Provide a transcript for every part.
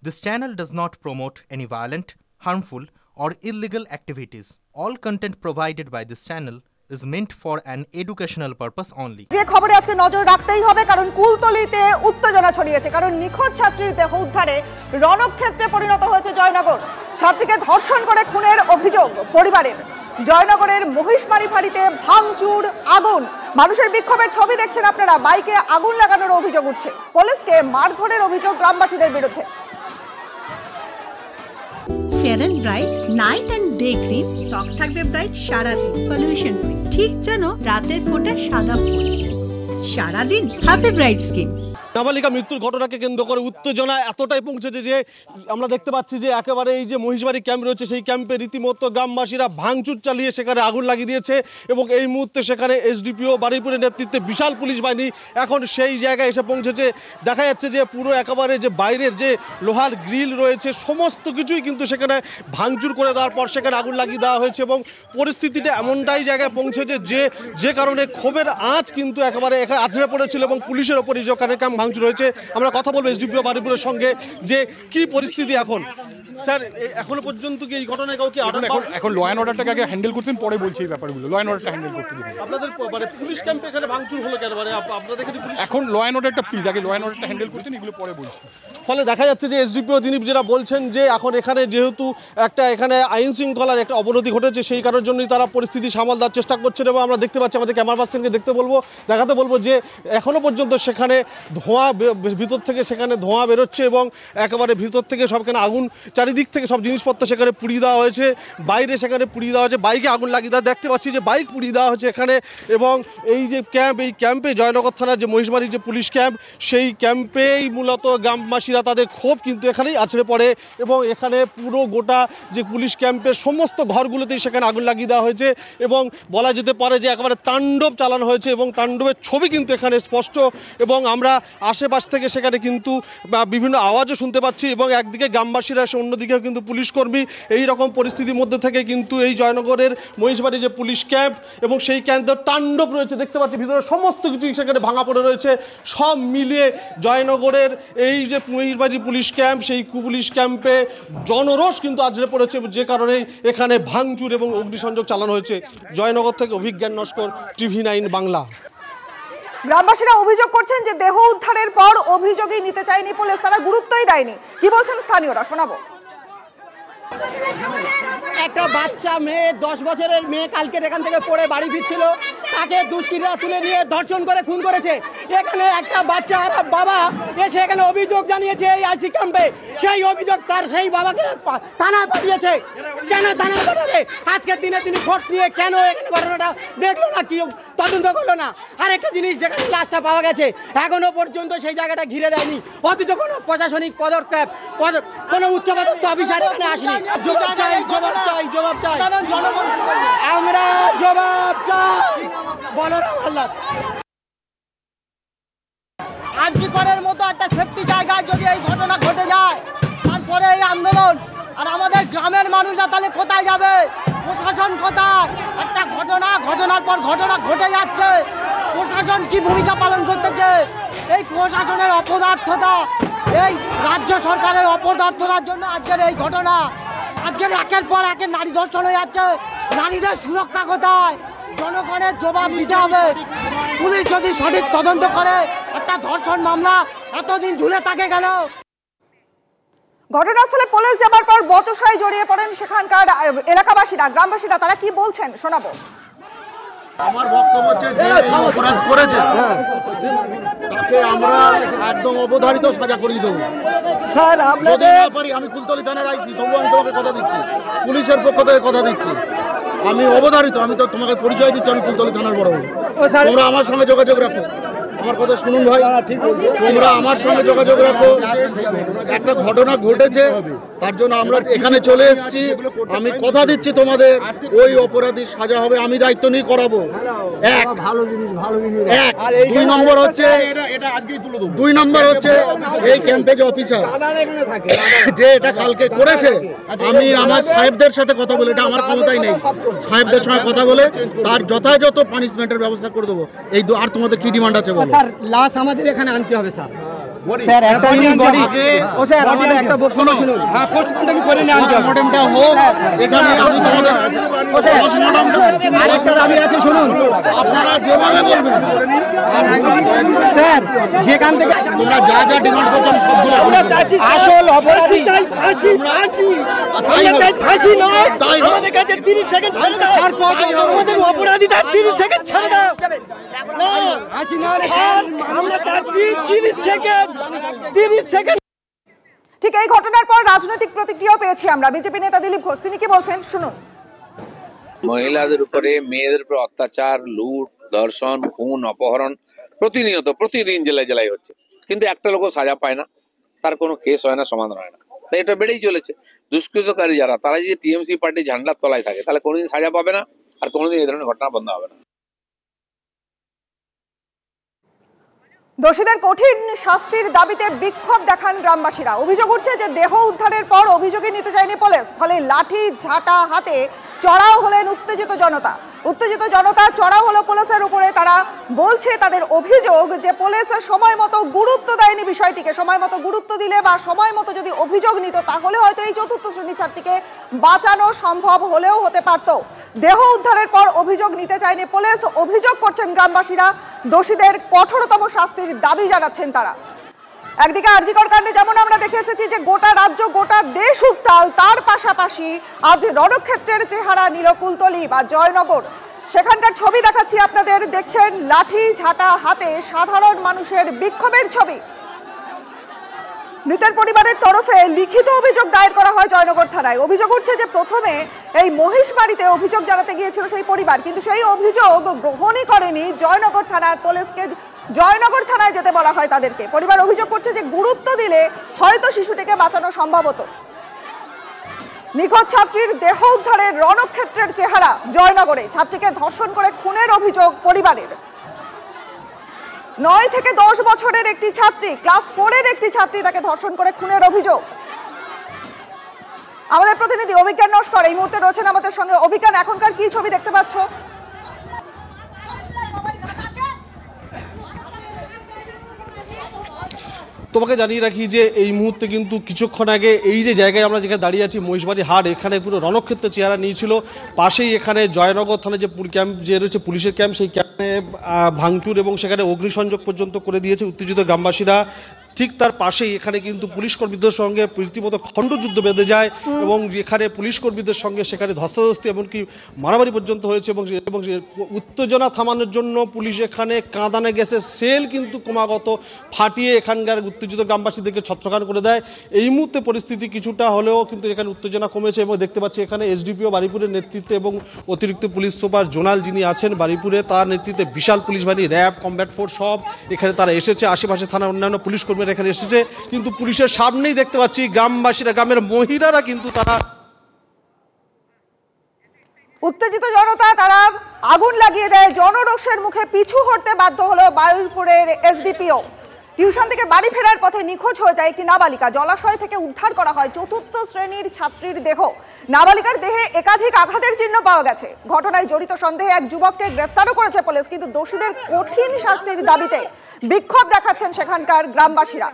This channel does not promote any violent, harmful, or illegal activities. All content provided by this channel is meant for an educational purpose only. যে খবরে আজকে নজর রাখতেই হবে কারণ কুলতলিতে উত্তেজনা ছড়িয়েছে কারণ নিখোঁজ ছাত্রীর দেহ উদ্ধারে রণক্ষেত্রে পরিণত হয়েছে জয়নগর। ছাত্রীকে ধর্ষণ করে খুনের অভিযোগ পরিবারের। জয়নগরের মহিষমারি ফাঁড়িতে ভাঙচুর, আগুন, মানুষের বিক্ষোভের ছবি দেখছেন আপনারা। বাইকে আগুন লাগানোর অভিযোগ উঠছে। পুলিশকে মারধরের অভিযোগ গ্রামবাসীদের বিরুদ্ধে। Fair and bright night and day cream ত্বক থাকবে ব্রাইট সারাদিন, পলিউশন ফ্রি, ঠিক যেন রাতের ফোঁটা সাদা ফুল। সারাদিন হ্যাপি ব্রাইট স্কিন। নাবালিকা মৃত্যুর ঘটনাকে কেন্দ্র করে উত্তেজনা এতটাই পৌঁছেছে যে আমরা দেখতে পাচ্ছি যে একেবারে এই যে মহিষবাড়ি ক্যাম্প রয়েছে সেই ক্যাম্পে রীতিমতো গ্রামবাসীরা ভাঙচুর চালিয়ে সেখানে আগুন লাগিয়ে দিয়েছে এবং এই মুহূর্তে সেখানে এসডিপিও বারুইপুরের নেতৃত্বে বিশাল পুলিশ বাহিনী এখন সেই জায়গায় এসে পৌঁছেছে। দেখা যাচ্ছে যে পুরো একেবারে যে বাইরের যে লোহার গ্রিল রয়েছে সমস্ত কিছুই কিন্তু সেখানে ভাঙচুর করে দেওয়ার পর সেখানে আগুন লাগিয়ে দেওয়া হয়েছে এবং পরিস্থিতিটা এমনটাই জায়গায় পৌঁছেছে যে কারণে ক্ষোভের আঁচ কিন্তু একেবারে এখানে আছড়ে পড়েছিল এবং পুলিশের ওপরই যেখানে ভাঙচুর হয়েছে। আমরা কথা বলবো এসডিপিও বারুইপুরের সঙ্গে যে কি পরিস্থিতি এখন। স্যার এখনো পর্যন্ত কি এই ঘটনায় কাউকে এখন ল অ্যান্ড অর্ডারটাকে আগে হ্যান্ডেল করছেন, পরে বলছি এই ব্যাপারগুলো। ল অ্যান্ড অর্ডারটা হ্যান্ডেল করতে দিন। আপনাদের মানে পুলিশ ক্যাম্পে এখানে ভাঙচুর হলো কেন? মানে আপনাদের এখানে এখন ল অ্যান্ড অর্ডারটা প্লিজ আগে ল অ্যান্ড অর্ডারটা হ্যান্ডেল করতেন, এগুলো পরে বলছি। ফলে দেখা যাচ্ছে যে এসডিপিও তিনি যেটা বলছেন যে এখন এখানে যেহেতু এখানে আইন শৃঙ্খলার একটা অবনতি ঘটেছে সেই কারণের জন্যই তারা পরিস্থিতি সামাল দেওয়ার চেষ্টা করছেন এবং আমরা দেখতে পাচ্ছি আমাদের ক্যামেরা পার্সনকে দেখাতে বলবো যে এখনো পর্যন্ত সেখানে ধোঁয়া ভিতর থেকে সেখানে ধোঁয়া বেরোচ্ছে এবং একেবারে ভিতর থেকে সবখানে আগুন, চারিদিক থেকে সব জিনিসপত্র সেখানে পুড়িয়ে দেওয়া হয়েছে, বাইরে সেখানে পুড়িয়ে দেওয়া হয়েছে, বাইকে আগুন লাগিয়ে দেওয়া দেখতে পাচ্ছি যে বাইক পুড়িয়ে দেওয়া হয়েছে এখানে। এবং এই যে এই ক্যাম্পে জয়নগর থানার যে মহিষমারি যে পুলিশ ক্যাম্প সেই ক্যাম্পেই মূলত গ্রামবাসীরা তাদের ক্ষোভ কিন্তু এখানেই আছড়ে পড়ে এবং এখানে পুরো গোটা যে পুলিশ ক্যাম্পের সমস্ত ঘরগুলোতেই সেখানে আগুন লাগিয়ে দেওয়া হয়েছে এবং বলা যেতে পারে যে একেবারে তাণ্ডব চালানো হয়েছে এবং তাণ্ডবের ছবি কিন্তু এখানে স্পষ্ট এবং আমরা আশেপাশ থেকে সেখানে কিন্তু বিভিন্ন আওয়াজও শুনতে পাচ্ছি এবং একদিকে গ্রামবাসীরা এসে অন্যদিকেও কিন্তু পুলিশ কর্মী। এই রকম পরিস্থিতির মধ্যে থেকে কিন্তু এই জয়নগরের মহিষবাড়ি যে পুলিশ ক্যাম্প এবং সেই ক্যাম্পের তাণ্ডব রয়েছে দেখতে পাচ্ছি, ভিতরে সমস্ত কিছু সেখানে ভাঙা পড়ে রয়েছে। সব মিলিয়ে জয়নগরের এই যে মহিষবাড়ি পুলিশ ক্যাম্প সেই পুলিশ ক্যাম্পে জনরোষ কিন্তু আছড়ে পড়েছে যে কারণে এখানে ভাঙচুর এবং অগ্নিসংযোগ চালানো হয়েছে। জয়নগর থেকে অভিজ্ঞান নস্কর, TV9 বাংলা। গ্রামবাসীরা অভিযোগ করছেন যে দেহ উদ্ধারের পর অভিযোগই নিতে চায়নি পুলিশ, তারা গুরুত্বই দেয়নি। কি বলছেন স্থানীয়রা শোনাবো। একটা বাচ্চা মেয়ে 10 বছরের মেয়ে কালকে এখান থেকে পড়ে বাড়ি ফিরছিল, তাকে দুষ্কৃতীরা তুলে নিয়ে ধর্ষণ করে খুন করেছে। এখানে একটা বাচ্চা আর বাবা এসে এখানে অভিযোগ জানিয়েছে এই আইসি ক্যাম্পে। সেই অভিযোগ তার সেই বাবাকে থানায় পাঠিয়েছে। কেন থানায় পাঠাবে? আজকের দিনে তিনি ফোর্স নিয়ে কেন এখানে ঘটনাটা দেখলো না, কি তদন্ত করলো না? আর একটা জিনিস, যেখানে লাশটা পাওয়া গেছে এখনো পর্যন্ত সেই জায়গাটা ঘিরে দেয়নি, অথচ কোনো প্রশাসনিক পদক্ষেপ কোনো উচ্চপদস্থ অফিসার এখানে আসেনি। জবাব চাই, জবাব চাই, জবাব চাই, আমরা জবাব চাই। বলরাম হালদার আরজিকরের মতো একটা সেফটি জায়গায় যদি এই ঘটনা ঘটে যায়, তারপরে এই আন্দোলন, আর আমাদের গ্রামের মানুষরা তাহলে কোথায় যাবে? প্রশাসন কোথায়? একটা ঘটনার পর ঘটনা ঘটে যাচ্ছে, প্রশাসন কি ভূমিকা পালন করতেছে? এই প্রশাসনের অপদার্থতা, এই রাজ্য সরকারের অপদার্থতার জন্য আজকের এই ঘটনা। আজকের একের পর এক নারী ধর্ষণ হয়ে যাচ্ছে। নারীদের সুরক্ষা কোথায়? জনগণের জবাব দিতে হবে। পুলিশ যদি সঠিক তদন্ত করে, একটা ধর্ষণ মামলা এতদিন ঝুলে থাকে কেন? ঘটনাস্থলে পুলিশ যাবার পর বচসায় জড়িয়ে পড়েন সেখানকার এলাকাবাসীরা, গ্রামবাসীরা। তারা কি বলছেন শোনাবো। আমার বক্তব্য হচ্ছে যে অপরাধ করেছে তাকে আমরা একদম অবধারিত সাজা করিয়ে দেবো। স্যার যদি না পারি, আমি কুলতলি থানার আইসি, তবু আমি তোমাকে কথা দিচ্ছি, পুলিশের পক্ষ থেকে কথা দিচ্ছি, আমি অবধারিত। আমি তো তোমাকে পরিচয় দিচ্ছি, আমি কুলতলি থানার বড়। তোমরা আমার সঙ্গে যোগাযোগ রাখো, আমার কথা শুনুন ভাই, তোমরা আমার সঙ্গে যোগাযোগ রাখো। একটা ঘটনা ঘটেছে, তার জন্য আমরা এখানে চলে এসেছি। আমি কথা দিচ্ছি তোমাদের ওই অপরাধী সাজা হবে, আমি দায়িত্ব নিয়ে করাবো। এক, দুই নম্বর হচ্ছে এই ক্যাম্পে যে অফিসার যে এটা কালকে করেছে, আমি আমার সাহেবদের সাথে কথা বলে, এটা আমার ক্ষমতায় নেই, সাহেবদের সঙ্গে কথা বলে তার যথাযথ পানিশমেন্টের ব্যবস্থা করে দেবো। এই আর তোমাদের কি ডিমান্ড আছে? স্যার লাশ আমাদের এখানে আনতে হবে স্যার। স্যার একটা জিনিস বডি ও স্যার আমাদের একটা বক্তব্য শুনুন। হ্যাঁ পোস্টমর্টম করে নিয়ে আনতে হবে। পোস্টমর্টমটা হোক, এটা নিয়ে আমি তোমাদের পোস্টমর্টমটা আরেকটা দাবি আছে শুনুন। আপনারা যেভাবে বলবেন স্যার যেখান থেকে তোমরা যা যা ডিমান্ড করছো আমি সবগুলো আসল অপরাধী চাই ফাঁসি নয়, তাই আমাদের কাছে 30 সেকেন্ড ছেড়ে দাও। আমাদের অপরাধীটা 30 সেকেন্ড ছেড়ে দাও। না ফাঁসি না হলে আমরা চাচ্ছি 30 সেকেন্ড। ঠিক এই ঘটনার পর রাজনৈতিক প্রতিক্রিয়াও পেয়েছি আমরা। বিজেপি নেতা দিলীপ ঘোষ তিনি কি বলছেন শুনুন। মহিলাদের উপরে, মেয়েদের উপরে অত্যাচার, লুট, ধর্ষণ, খুন, অপহরণ প্রতিনিয়ত প্রতিদিন জেলায় জেলায় হচ্ছে, কিন্তু একটা লোকও সাজা পায় না, তার কোনো কেস হয় না, সমাধান হয় না। তাই এটা বেড়েই চলেছে। দুষ্কৃতকারী যারা, তারা যদি টিএমসি পার্টি ঝান্ডার তলায় থাকে তাহলে কোনোদিন সাজা পাবে না, আর কোনোদিন এই ধরনের ঘটনা বন্ধ হবে না। দোষীদের কঠিন শাস্তির দাবিতে বিক্ষোভ দেখান গ্রামবাসীরা। অভিযোগ উঠছে যে দেহ উদ্ধারের পর অভিযোগই নিতে চায়নি পুলিশ, ফলে লাঠি ঝাঁটা হাতে চড়াও হলেন উত্তেজিত জনতা। উত্তেজিত জনতা চড়াও হলো পুলিশের উপরে। তারা বলছে তাদের অভিযোগ যে পুলিশ সময় মতো গুরুত্ব দেয়নি বিষয়টিকে। সময় মতো গুরুত্ব দিলে বা সময় মতো যদি অভিযোগ নিত তাহলে হয়তো এই চতুর্থ শ্রেণীর ছাত্রীকে বাঁচানো সম্ভব হলেও হতে পারত। দেহ উদ্ধারের পর অভিযোগ নিতে চায়নি পুলিশ। অভিযোগ করছেন গ্রামবাসীরা, দোষীদের কঠোরতম শাস্তির দাবি জানাচ্ছেন তারা। একদিকে আরজিকর কাণ্ডে যেমন আমরা দেখে এসেছি যে গোটা রাজ্য গোটা দেশ উত্তাল, তার পাশাপাশি আজ রণক্ষেত্রের চেহারা নিল কুলতলি বা জয়নগর। সেখানকার ছবি দেখাচ্ছি আপনাদের, দেখছেন লাঠি ঝাঁটা হাতে সাধারণ মানুষের বিক্ষোভের ছবি। মৃতের পরিবারের তরফে লিখিত অভিযোগ দায়ের করা হয় জয়নগর থানায়। অভিযোগ উঠছে যে প্রথমে এই মহিষমারিতে অভিযোগ জানাতে গিয়েছিল সেই পরিবার, কিন্তু সেই অভিযোগ গ্রহণই করেনি জয়নগর থানার পুলিশকে। জয়নগর থানায় যেতে বলা হয় তাদেরকে। পরিবার অভিযোগ করছে যে গুরুত্ব দিলে হয়তো শিশুটিকে বাঁচানো সম্ভব হতো। নিখোঁজ ছাত্রীর দেহ উদ্ধারের রণক্ষেত্রের চেহারা জয়নগরে। ছাত্রীকে ধর্ষণ করে খুনের অভিযোগ পরিবারের। 9 থেকে 10 বছরের একটি ছাত্রী, ক্লাস 4-এর একটি ছাত্রী, তাকে ধর্ষণ করে খুনের অভিযোগ। আমাদের প্রতিনিধি অভিজ্ঞান নস্কর এই মুহূর্তে রয়েছেন আমাদের সঙ্গে। অভিজ্ঞান, এখনকার কি ছবি দেখতে পাচ্ছ? তোমাকে জানিয়ে রাখি যে এই মুহূর্তে কিন্তু কিছুক্ষণ আগে এই যে জায়গায় আমরা যেখানে দাঁড়িয়ে আছি মহিষবাড়ি হাট, এখানে পুরো রণক্ষেত্রের চেহারা নিয়েছিল। পাশেই এখানে জয়নগর থানায় যে ক্যাম্প যে রয়েছে পুলিশের ক্যাম্প, সেই ক্যাম্পে ভাঙচুর এবং সেখানে অগ্নিসংযোগ পর্যন্ত করে দিয়েছে উত্তেজিত গ্রামবাসীরা। ঠিক তার পাশেই এখানে কিন্তু পুলিশ কর্মীদের সঙ্গে রীতিমতো খণ্ডযুদ্ধ বেঁধে যায় এবং এখানে পুলিশ কর্মীদের সঙ্গে সেখানে ধস্তাধস্তি এমনকি মারামারি পর্যন্ত হয়েছে। এবং উত্তেজনা থামানোর জন্য পুলিশ এখানে কাঁদানে গ্যাসের সেল কিন্তু ক্রমাগত ফাটিয়ে এখানকার উত্তেজিত গ্রামবাসীদেরকে ছত্রখান করে দেয়। এই মুহূর্তে পরিস্থিতি কিছুটা হলেও কিন্তু এখানে উত্তেজনা কমেছে এবং দেখতে পাচ্ছি এখানে এসডিপিও বারুইপুরের নেতৃত্বে এবং অতিরিক্ত পুলিশ সুপার জোনাল যিনি আছেন বারুইপুরে, তার নেতৃত্বে বিশাল পুলিশ বাহিনী, র্যাব, কমব্যাট ফোর্স সব এখানে তারা এসেছে। আশেপাশে থানার অন্যান্য পুলিশ কর্মীরা এখানে এসেছে, কিন্তু পুলিশের সামনেই দেখতে পাচ্ছি গ্রামবাসীরা, গ্রামের মহিলারা কিন্তু তারা উত্তেজিত জনতা তারা আগুন লাগিয়ে দেয়। জনরোষের মুখে পিছু হটতে বাধ্য হলো বারুইপুরের এসডিপিও। টিউশন থেকে বাড়ি ফেরার পথে নিখোঁজ হয়ে যায় একটি নাবালিকা। জলাশয় থেকে উদ্ধার করা হয় চতুর্থ শ্রেণীর ছাত্রীর দেহ। নাবালিকার দেহে একাধিক আঘাতের চিহ্ন পাওয়া গেছে। ঘটনায় জড়িত সন্দেহে এক যুবককে গ্রেফতারও করেছে পুলিশ, কিন্তু দোষীদের কঠিন শাস্তির দাবিতে বিক্ষোভ দেখাচ্ছেন সেখানকার গ্রামবাসীরা।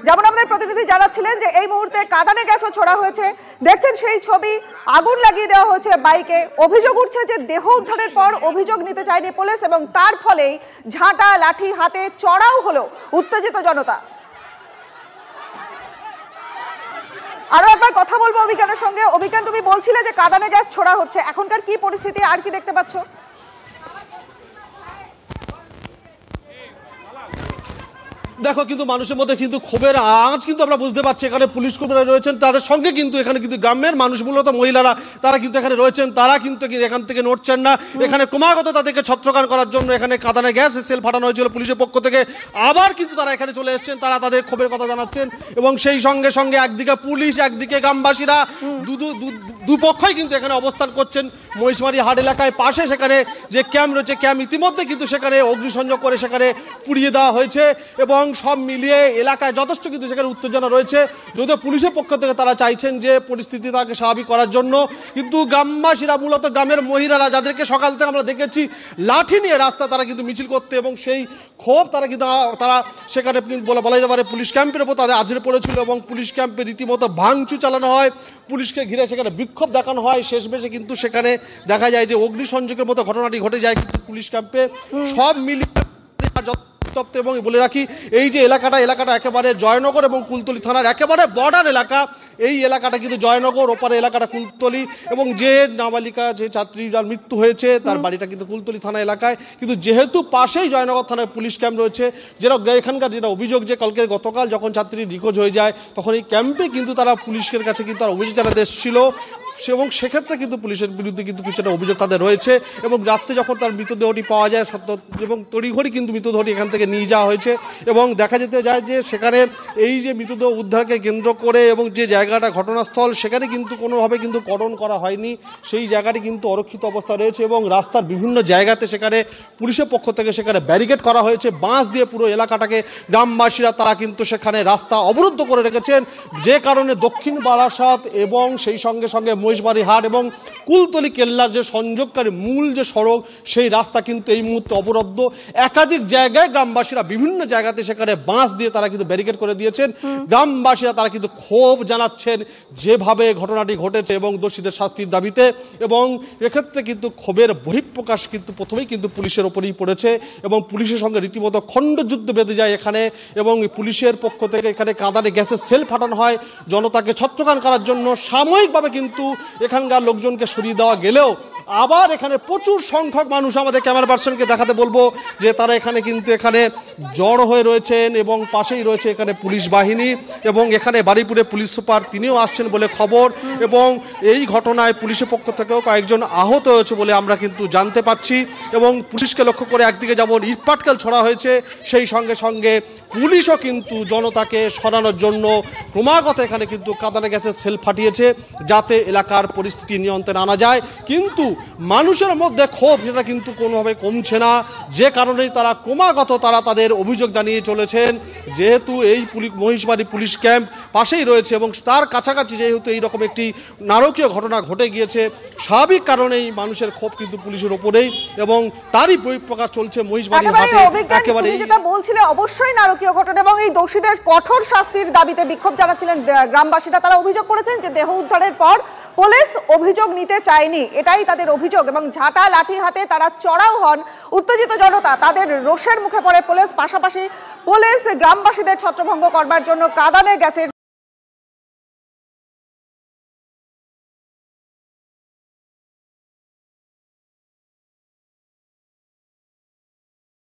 যেমন আমাদের প্রতিনিধি জানাচ্ছিলেন যে এই মুহূর্তে কাঁদানে গ্যাসও ছোড়া হয়েছে, দেখছেন সেই ছবি। আগুন লাগিয়ে দেওয়া হয়েছে বাইকে। অভিযোগ উঠছে যে দেহ উদ্ধারের পর অভিযোগ নিতে চায়নি পুলিশ এবং তার ফলেই ঝাঁটা লাঠি হাতে চড়াও হলো উত্তেজিত জনতা। আরো একবার কথা বলবো অভিজ্ঞানের সঙ্গে। অভিজ্ঞান, তুমি বলছিলে যে কাঁদানে গ্যাস ছোড়া হচ্ছে, এখনকার কি পরিস্থিতি, আর কি দেখতে পাচ্ছ? দেখো কিন্তু মানুষের মধ্যে কিন্তু ক্ষোভের আঁচ কিন্তু আমরা বুঝতে পারছি। এখানে পুলিশ কর্মীরা রয়েছেন, তাদের সঙ্গে কিন্তু এখানে কিন্তু গ্রামের মানুষ, মূলত মহিলারা, তারা কিন্তু এখানে রয়েছেন। তারা কিন্তু এখান থেকে নড়ছেন না। এখানে ক্রমাগত তাদেরকে ছত্রখান করার জন্য এখানে কাঁদানে গ্যাস সেল ফাটানো হয়েছিল পুলিশের পক্ষ থেকে। আবার কিন্তু তারা এখানে চলে এসেছেন, তারা তাদের ক্ষোভের কথা জানাচ্ছেন এবং সেই সঙ্গে সঙ্গে একদিকে পুলিশ একদিকে গ্রামবাসীরা দুপক্ষই কিন্তু এখানে অবস্থান করছেন মহিষমারি হাট এলাকায়। পাশে সেখানে যে ক্যাম্প রয়েছে, ক্যাম্প ইতিমধ্যে কিন্তু সেখানে অগ্নিসংযোগ করে সেখানে পুড়িয়ে দেওয়া হয়েছে এবং এবং সব মিলিয়ে এলাকায় যথেষ্ট কিন্তু সেখানে উত্তেজনা রয়েছে। যদিও পুলিশের পক্ষ থেকে তারা চাইছেন যে পরিস্থিতি তাকে স্বাভাবিক করার জন্য, কিন্তু গ্রামবাসীরা মূলত গ্রামের মহিলারা যাদেরকে সকাল থেকে আমরা দেখেছি লাঠি নিয়ে রাস্তা তারা কিন্তু মিছিল করতে, এবং সেই ক্ষোভ তারা কিন্তু তারা সেখানে বলা যেতে পারে পুলিশ ক্যাম্পের উপর তাদের আছড়ে পড়েছিল এবং পুলিশ ক্যাম্পে রীতিমতো ভাঙচুর চালানো হয়, পুলিশকে ঘিরে সেখানে বিক্ষোভ দেখানো হয়। শেষমেশে কিন্তু সেখানে দেখা যায় যে অগ্নিসংযোগের মতো ঘটনাটি ঘটে যায় কিন্তু পুলিশ ক্যাম্পে। সব মিলিয়ে এবং বলে রাখি এই যে এলাকাটা একেবারে জয়নগর এবং কুলতলি থানার একেবারে বর্ডার এলাকা। এই এলাকাটা কিন্তু জয়নগর, ওপারে এলাকাটা কুলতলি, এবং যে নাবালিকা যে ছাত্রী যার মৃত্যু হয়েছে তার বাড়িটা কিন্তু কুলতলি থানা এলাকায়। কিন্তু যেহেতু পাশেই জয়নগর থানায় পুলিশ ক্যাম্প রয়েছে, যেটা এখানকার যেটা অভিযোগ যে গতকাল যখন ছাত্রী নিখোঁজ হয়ে যায় তখন এই ক্যাম্পে কিন্তু তারা পুলিশের কাছে কিন্তু তার অভিযোগ জানাতে এসেছিল, এবং সেক্ষেত্রে কিন্তু পুলিশের বিরুদ্ধে কিন্তু কিছুটা অভিযোগ তাদের রয়েছে। এবং রাত্রে যখন তার মৃতদেহটি পাওয়া যায় এবং তড়িঘড়ি কিন্তু মৃতদেহটি এখান থেকে নিয়ে যাওয়া হয়েছে, এবং দেখা যেতে যায় যে সেখানে এই যে মৃতদেহ উদ্ধারকে কেন্দ্র করে এবং যে জায়গাটা ঘটনাস্থল সেখানে কিন্তু কোনোভাবে কিন্তু কর্ডন করা হয়নি, সেই জায়গাটি কিন্তু অরক্ষিত অবস্থা রয়েছে, এবং রাস্তার বিভিন্ন জায়গাতে সেখানে পুলিশের পক্ষ থেকে সেখানে ব্যারিকেড করা হয়েছে বাঁশ দিয়ে পুরো এলাকাটাকে। গ্রামবাসীরা তারা কিন্তু সেখানে রাস্তা অবরুদ্ধ করে রেখেছেন, যে কারণে দক্ষিণ বারাসাত এবং সেই সঙ্গে সঙ্গে মহিষবাড়ি হাট এবং কুলতলি কেল্লার যে সংযোগকারী মূল যে সড়ক সেই রাস্তা কিন্তু এই মুহূর্তে অবরুদ্ধ। একাধিক জায়গায় গ্রামবাসীরা বিভিন্ন জায়গাতে সেখানে বাঁশ দিয়ে তারা কিন্তু ব্যারিকেড করে দিয়েছেন। গ্রামবাসীরা তারা কিন্তু ক্ষোভ জানাচ্ছেন যেভাবে ঘটনাটি ঘটেছে এবং দোষীদের শাস্তির দাবিতে, এবং এক্ষেত্রে কিন্তু ক্ষোভের বহিঃপ্রকাশ কিন্তু প্রথমেই কিন্তু পুলিশের ওপরেই পড়েছে, এবং পুলিশের সঙ্গে রীতিমতো খণ্ডযুদ্ধ বেঁধে যায় এখানে, এবং পুলিশের পক্ষ থেকে এখানে কাঁদানে গ্যাসের সেল ফাটানো হয় জনতাকে ছত্রখান করার জন্য। সাময়িকভাবে কিন্তু এখানকার লোকজনকে সরিয়ে দেওয়া গেলেও আবার এখানে প্রচুর সংখ্যক মানুষ, আমাদের ক্যামেরা পার্সনকে দেখাতে বলবো যে তারা এখানে কিন্তু এখানে জড়ো হয়ে রয়েছেন, এবং পাশেই রয়েছে এখানে পুলিশ বাহিনী, এবং এখানে বারুইপুরে পুলিশ সুপার তিনিও আসছেন বলে খবর, এবং এই ঘটনায় পুলিশের পক্ষ থেকেও কয়েকজন আহত হয়েছে বলে আমরা কিন্তু জানতে পাচ্ছি। এবং পুলিশকে লক্ষ্য করে একদিকে যেমন ইটপাটকেল ছড়া হয়েছে, সেই সঙ্গে সঙ্গে পুলিশও কিন্তু জনতাকে সরানোর জন্য ক্রমাগত এখানে কিন্তু কাঁদানে গ্যাসের সেল ফাটিয়েছে যাতে এলাকার পরিস্থিতি নিয়ন্ত্রণে আনা যায়। কিন্তু মানুষের মধ্যে ক্ষোভ সেটা কিন্তু কোনোভাবে কমছে না, যে কারণেই তারা ক্রমাগত তাদের অভিযোগ জানিয়ে চলেছেন। যেহেতু এই মহিষবাড়ি পুলিশ ক্যাম্প পাশেই রয়েছে এবং তার কাছাকাছি যেহেতু এইরকম একটি নারকীয় ঘটনা ঘটে গিয়েছে, স্বাভাবিক কারণেই মানুষের ক্ষোভ কিন্তু পুলিশের ওপরেই, এবং তারই বহিঃপ্রকাশ চলছে মহিষবাড়ি হাটে। একেবারে যেটা বলছিলে অবশ্যই নারকীয় ঘটনা, এবং এই দোষীদের কঠোর শাস্তির দাবিতে বিক্ষোভ জানাচ্ছিলেন গ্রামবাসীরা। তারা অভিযোগ করেছেন যে দেহ উদ্ধারের পর পুলিশ অভিযোগ নিতে চায়নি, এটাই তাদের অভিযোগ, এবং ঝাঁটা লাঠি হাতে তারা চড়াও হন। উত্তেজিত জনতা তাদের রোষের মুখে পড়ে পুলিশ, পাশাপাশি পুলিশ গ্রামবাসীদের ছত্রভঙ্গ করবার জন্য কাঁদানে গ্যাসের